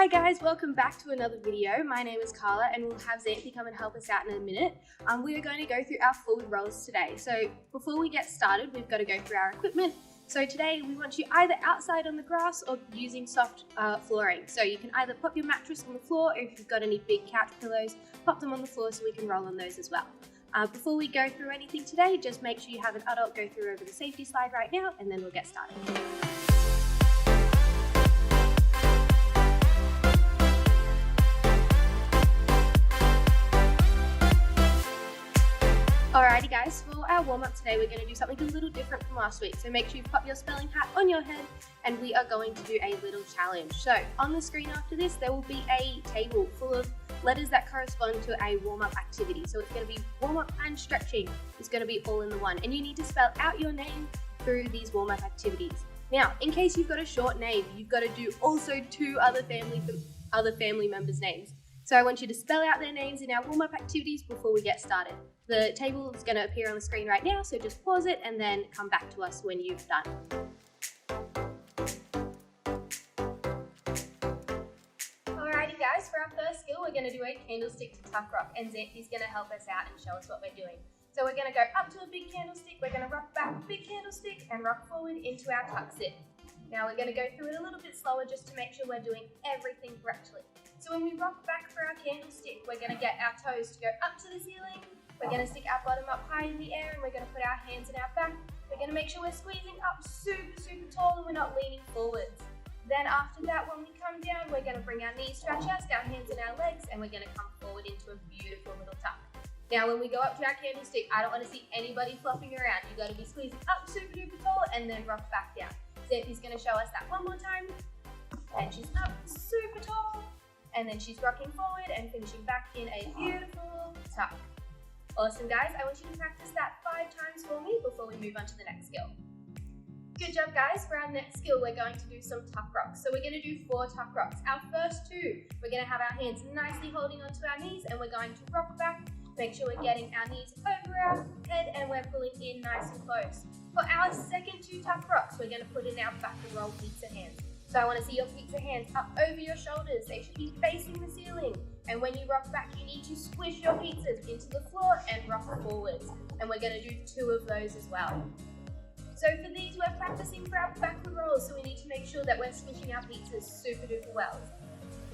Hi guys, welcome back to another video. My name is Carla and we'll have Xanthi come and help us out in a minute. We are going to go through our forward rolls today. So before we get started, we've got to go through our equipment. So today we want you either outside on the grass or using soft flooring. So you can either pop your mattress on the floor, or if you've got any big couch pillows, pop them on the floor so we can roll on those as well. Before we go through anything today, just make sure you have an adult go through over the safety slide right now and then we'll get started. Alrighty guys, for our warm-up today we're going to do something a little different from last week. So make sure you pop your spelling hat on your head and we are going to do a little challenge. So on the screen after this there will be a table full of letters that correspond to a warm-up activity. So it's going to be warm-up and stretching. It's going to be all in the one, and you need to spell out your name through these warm-up activities. Now, in case you've got a short name, you've got to do also two other family members' names. So I want you to spell out their names in our warm-up activities before we get started. The table is going to appear on the screen right now, so just pause it and then come back to us when you've done. Alrighty guys, for our first skill we're going to do a candlestick to tuck rock, and Xanthi's going to help us out and show us what we're doing. So we're going to go up to a big candlestick, we're going to rock back a big candlestick and rock forward into our tuck sit. Now we're going to go through it a little bit slower just to make sure we're doing everything correctly. So when we rock back for our candlestick, we're going to get our toes to go up to the ceiling. We're going to stick our bottom up high in the air and we're going to put our hands in our back. We're going to make sure we're squeezing up super tall and we're not leaning forwards. Then after that, when we come down, we're going to bring our knees to our chest, our hands and our legs, and we're going to come forward into a beautiful little tuck. Now when we go up to our candlestick, I don't want to see anybody flopping around. You've got to be squeezing up super duper tall and then rock back down. Xanthi's going to show us that one more time. And she's up super tall. And then she's rocking forward and finishing back in a beautiful tuck. Awesome guys, I want you to practice that 5 times for me before we move on to the next skill. Good job guys. For our next skill we're going to do some tuck rocks. So we're going to do 4 tuck rocks. Our first 2, we're going to have our hands nicely holding onto our knees and we're going to rock back. Make sure we're getting our knees over our head and we're pulling in nice and close. For our second 2 tuck rocks, we're going to put in our back and roll pizza hands. So I want to see your pizza hands up over your shoulders. They should be facing the ceiling. And when you rock back, you need to squish your pizzas into the floor and rock forwards. And we're going to do 2 of those as well. So for these, we're practicing for our backward rolls. So we need to make sure that we're squishing our pizzas super duper well.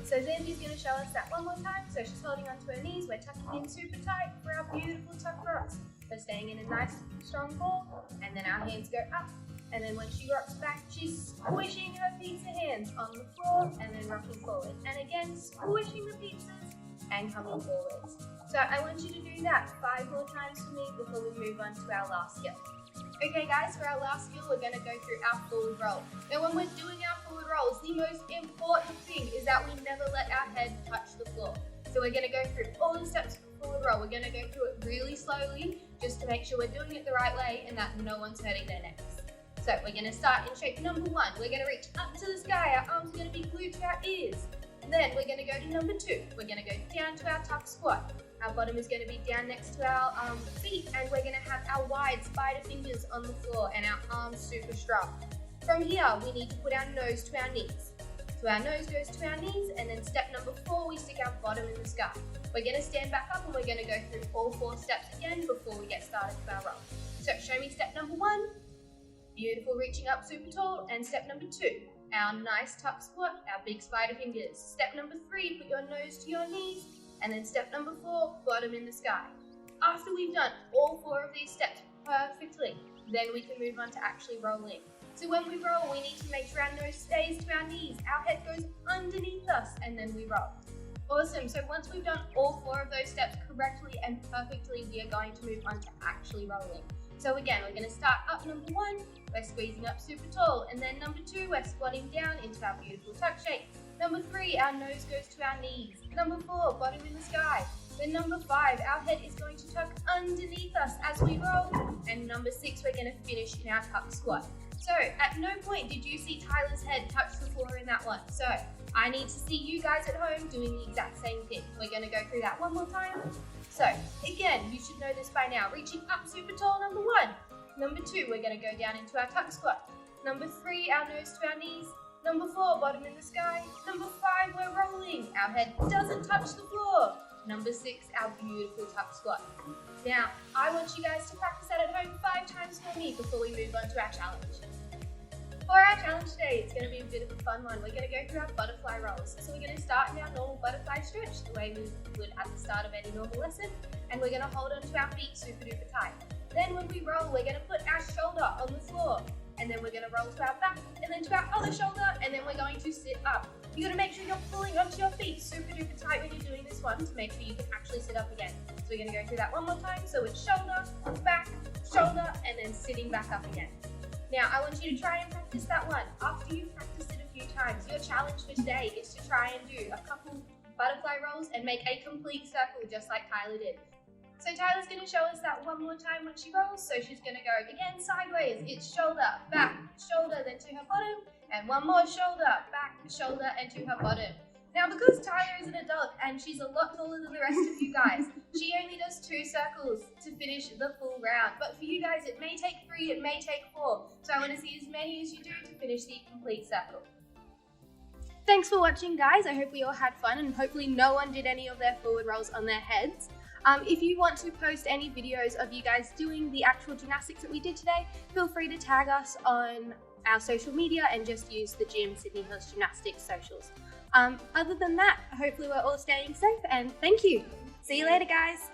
So Xanthi's going to show us that one more time. So she's holding onto her knees. We're tucking in super tight for our beautiful tuck rocks. We're staying in a nice strong ball. And then our hands go up. And then when she rocks back, she's squishing her pizza hands on the floor and then rocking forward. And again, squishing the pizzas and coming forwards. So I want you to do that 5 more times for me before we move on to our last skill. Okay guys, for our last skill, we're going to go through our forward roll. Now when we're doing our forward rolls, the most important thing is that we never let our head touch the floor. So we're going to go through all the steps for forward roll. We're going to go through it really slowly just to make sure we're doing it the right way and that no one's hurting their necks. So we're going to start in shape number 1. We're going to reach up to the sky. Our arms are going to be glued to our ears. Then we're going to go to number 2. We're going to go down to our tuck squat. Our bottom is going to be down next to our feet, and we're going to have our wide spider fingers on the floor and our arms super strong. From here, we need to put our nose to our knees. So our nose goes to our knees, and then step number 4, we stick our bottom in the sky. We're going to stand back up and we're going to go through all 4 steps again before we get started with our roll. So show me step number 1. Beautiful, reaching up super tall. And step number 2, our nice tuck squat, our big spider fingers. Step number 3, put your nose to your knees. And then step number 4, bottom in the sky. After we've done all 4 of these steps perfectly, then we can move on to actually rolling. So when we roll, we need to make sure our nose stays to our knees, our head goes underneath us, and then we roll. Awesome, so once we've done all 4 of those steps correctly and perfectly, we are going to move on to actually rolling. So again, we're going to start up number 1, we're squeezing up super tall, and then number 2, we're squatting down into our beautiful tuck shape. Number 3, our nose goes to our knees. Number 4, bottom in the sky. Then number 5, our head is going to tuck underneath us as we roll. And number 6, we're going to finish in our tuck squat. So at no point did you see Tyler's head touch the floor in that one. So I need to see you guys at home doing the exact same thing. We're going to go through that one more time. So again, you should know this by now. Reaching up super tall, number 1. Number 2, we're going to go down into our tuck squat. Number 3, our nose to our knees. Number 4, bottom in the sky. Number 5, we're rolling. Our head doesn't touch the floor. Number 6, our beautiful tuck squat. Now, I want you guys to practice that at home 5 times for me before we move on to our challenge. For our challenge today, it's going to be a bit of a fun one. We're going to go through our butterfly rolls. So we're going to start in our normal butterfly stretch, the way we would at the start of any normal lesson. And we're going to hold onto our feet super duper tight. Then when we roll, we're going to put our shoulder on the floor. And then we're going to roll to our back, and then to our other shoulder, and then we're going to sit up. You got to make sure you're pulling onto your feet super duper tight when you're doing this one to make sure you can actually sit up again. So we're going to go through that one more time. So it's shoulder, back, shoulder, and then sitting back up again. Now, I want you to try and practice that one. After you've practiced it a few times, your challenge for today is to try and do a couple butterfly rolls and make a complete circle just like Tyler did. So Tyler's going to show us that one more time when she rolls. So she's going to go again sideways. It's shoulder, back, shoulder, then to her bottom. And one more shoulder, back, shoulder, and to her bottom. Now, because Tyler is an adult and she's a lot taller than the rest of you guys, she only does 2 circles to finish the full round. But for you guys, it may take 3, it may take 4. So I want to see as many as you do to finish the complete circle. Thanks for watching, guys. I hope we all had fun and hopefully no one did any of their forward rolls on their heads. If you want to post any videos of you guys doing the actual gymnastics that we did today, feel free to tag us on our social media and just use the gym Sydney Hills Gymnastics socials. Other than that, hopefully we're all staying safe and thank you. See you later, guys.